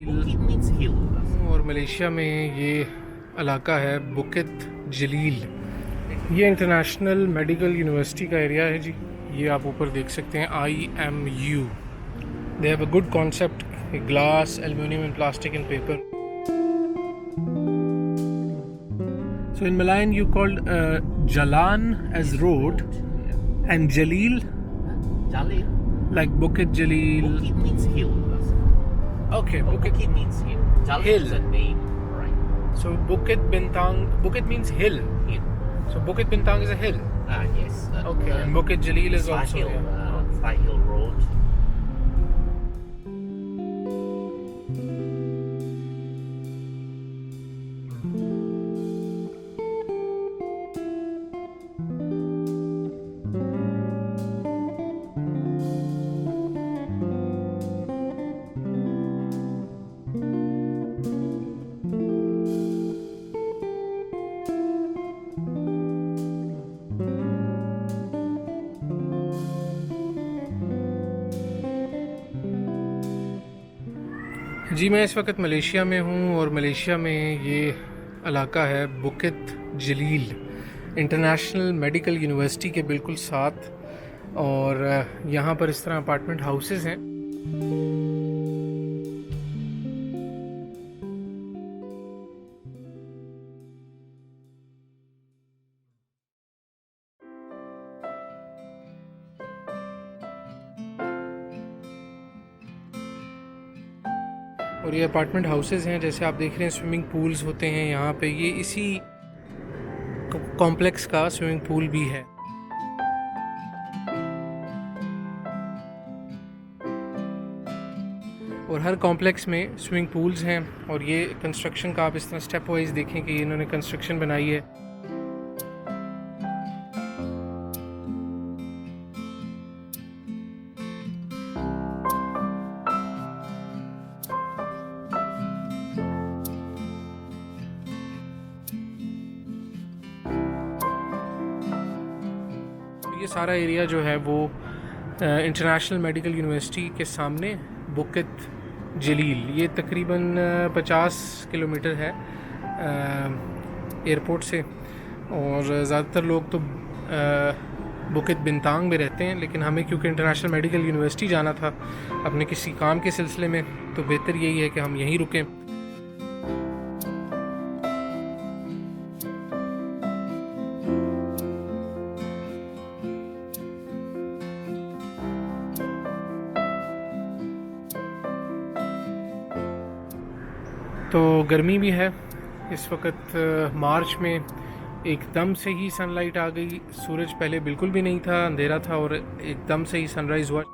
Bukit means hill. और Malaysia में ये इलाका है बुकित जलील। ये इंटरनेशनल मेडिकल यूनिवर्सिटी का एरिया है जी। ये आप ऊपर देख सकते हैं IMU। They have a good concept, glass, aluminium and plastic and paper. So in Malayan you called Jalan as road Yeah. and Jalil Jalil. like Bukit Jalil. Bukit means hill. Okay, Bukit. Bukit means hill. Jalil Hill. is a name, right? So Bukit Bintang. Bukit means hill. Hill. So Bukit Bintang is a hill. Yes. Okay, and Bukit Jalil is Fly also. Hill. Yeah. Fly Hill Road. जी मैं इस वक्त Malaysia में हूँ और Malaysia में ये इलाका है बुकित जलील, इंटरनेशनल मेडिकल यूनिवर्सिटी के बिल्कुल साथ। और यहाँ पर इस तरह अपार्टमेंट हाउसेस हैं। और ये अपार्टमेंट हाउसेस हैं, जैसे आप देख रहे हैं स्विमिंग पूल्स होते हैं यहाँ पे। ये इसी कॉम्प्लेक्स का स्विमिंग पूल भी है। और हर कॉम्प्लेक्स में स्विमिंग पूल्स हैं। और ये कंस्ट्रक्शन का आप इस तरह स्टेप वाइज देखें कि इन्होंने कंस्ट्रक्शन बनाई है। ये सारा एरिया जो है वो इंटरनेशनल मेडिकल यूनिवर्सिटी के सामने बुकित जलील, ये तकरीबन 50 किलोमीटर है एयरपोर्ट से। और ज़्यादातर लोग तो बुकित बिंतांग में रहते हैं, लेकिन हमें क्योंकि इंटरनेशनल मेडिकल यूनिवर्सिटी जाना था अपने किसी काम के सिलसिले में, तो बेहतर यही है कि हम यहीं रुकें। तो गर्मी भी है इस वक्त। मार्च में एकदम से ही सनलाइट आ गई। सूरज पहले बिल्कुल भी नहीं था, अंधेरा था, और एकदम से ही सनराइज़ हुआ।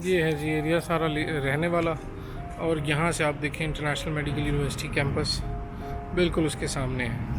ये है जी एरिया सारा रहने वाला। और यहाँ से आप देखें इंटरनेशनल मेडिकल यूनिवर्सिटी कैंपस बिल्कुल उसके सामने है।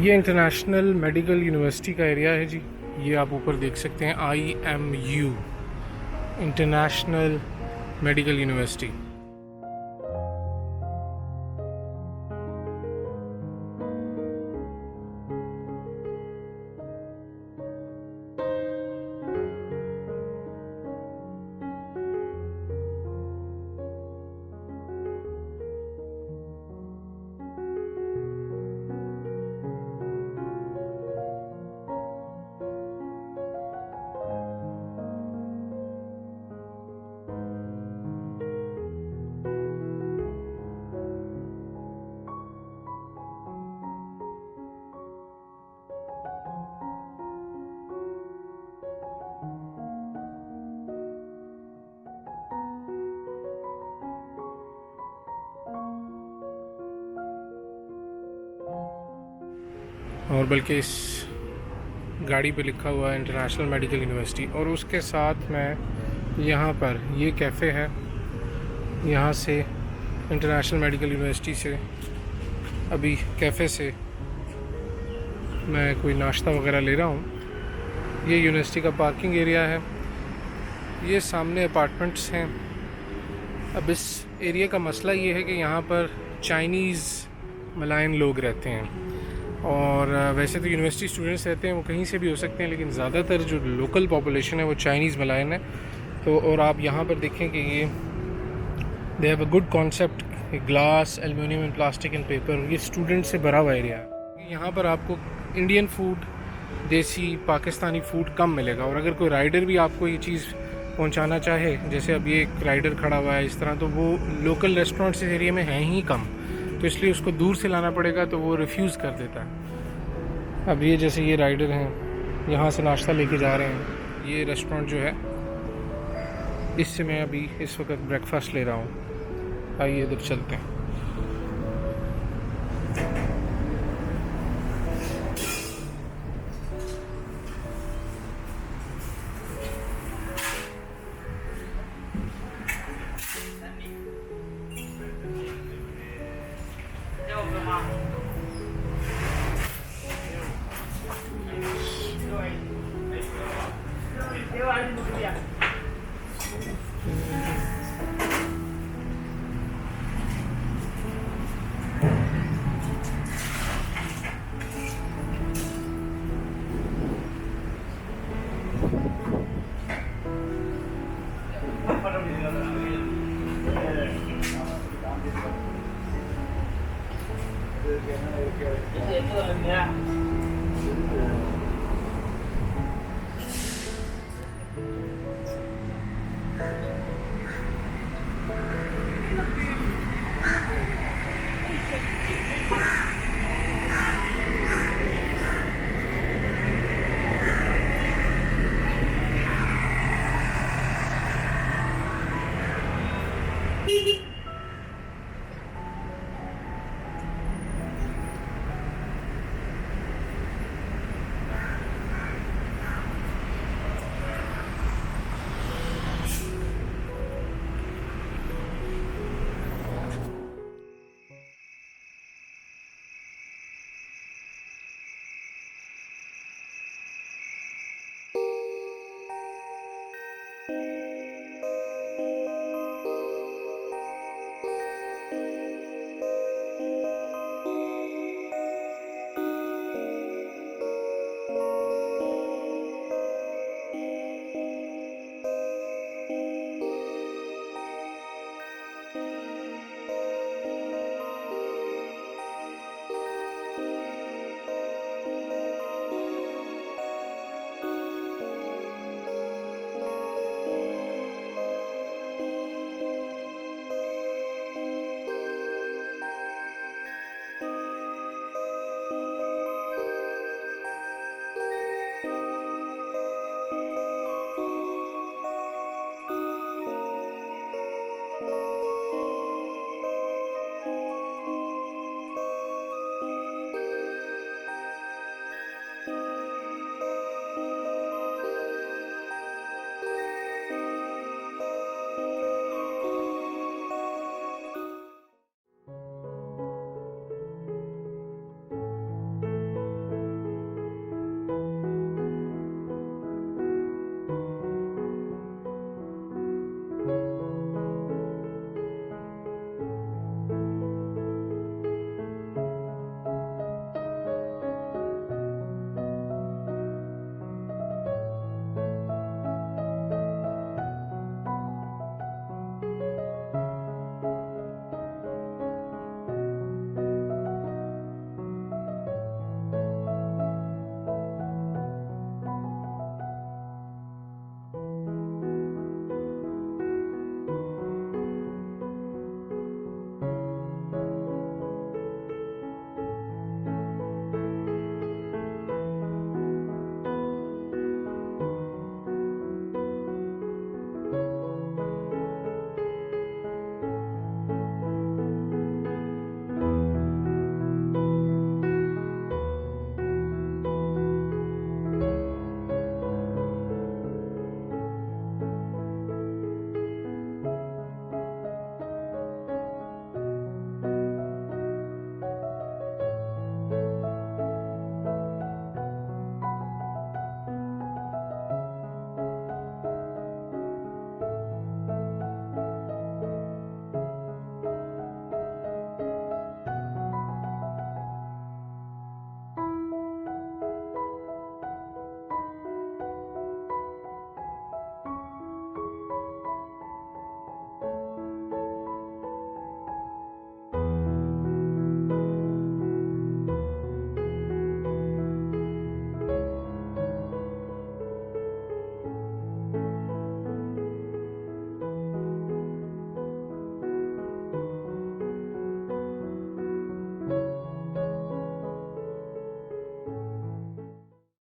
ये इंटरनेशनल मेडिकल यूनिवर्सिटी का एरिया है जी। ये आप ऊपर देख सकते हैं IMU इंटरनेशनल मेडिकल यूनिवर्सिटी। और बल्कि इस गाड़ी पे लिखा हुआ है इंटरनेशनल मेडिकल यूनिवर्सिटी। और उसके साथ में यहाँ पर ये कैफ़े है। यहाँ से इंटरनेशनल मेडिकल यूनिवर्सिटी से अभी कैफ़े से मैं कोई नाश्ता वगैरह ले रहा हूँ। ये यूनिवर्सिटी का पार्किंग एरिया है। ये सामने अपार्टमेंट्स हैं। अब इस एरिया का मसला ये है कि यहाँ पर चाइनीज़ मलायन लोग रहते हैं। और वैसे तो यूनिवर्सिटी स्टूडेंट्स रहते हैं, वो कहीं से भी हो सकते हैं, लेकिन ज़्यादातर जो लोकल पॉपुलेशन है वो चाइनीज़ मलायन है। तो और आप यहाँ पर देखें कि ये they have a good concept, glass, aluminium and plastic and paper. ये स्टूडेंट से भरा हुआ एरिया है। यहाँ पर आपको इंडियन फूड, देसी पाकिस्तानी फूड कम मिलेगा। और अगर कोई राइडर भी आपको ये चीज़ पहुँचाना चाहे, जैसे अब ये एक राइडर खड़ा हुआ है इस तरह, तो वो लोकल रेस्टोरेंट्स इस एरिया में हैं ही कम, तो इसलिए उसको दूर से लाना पड़ेगा, तो वो रिफ्यूज़ कर देता है। अब ये जैसे ये राइडर हैं, यहाँ से नाश्ता लेके जा रहे हैं। ये रेस्टोरेंट जो है, इससे मैं अभी इस वक्त ब्रेकफास्ट ले रहा हूँ। आइए इधर चलते हैं।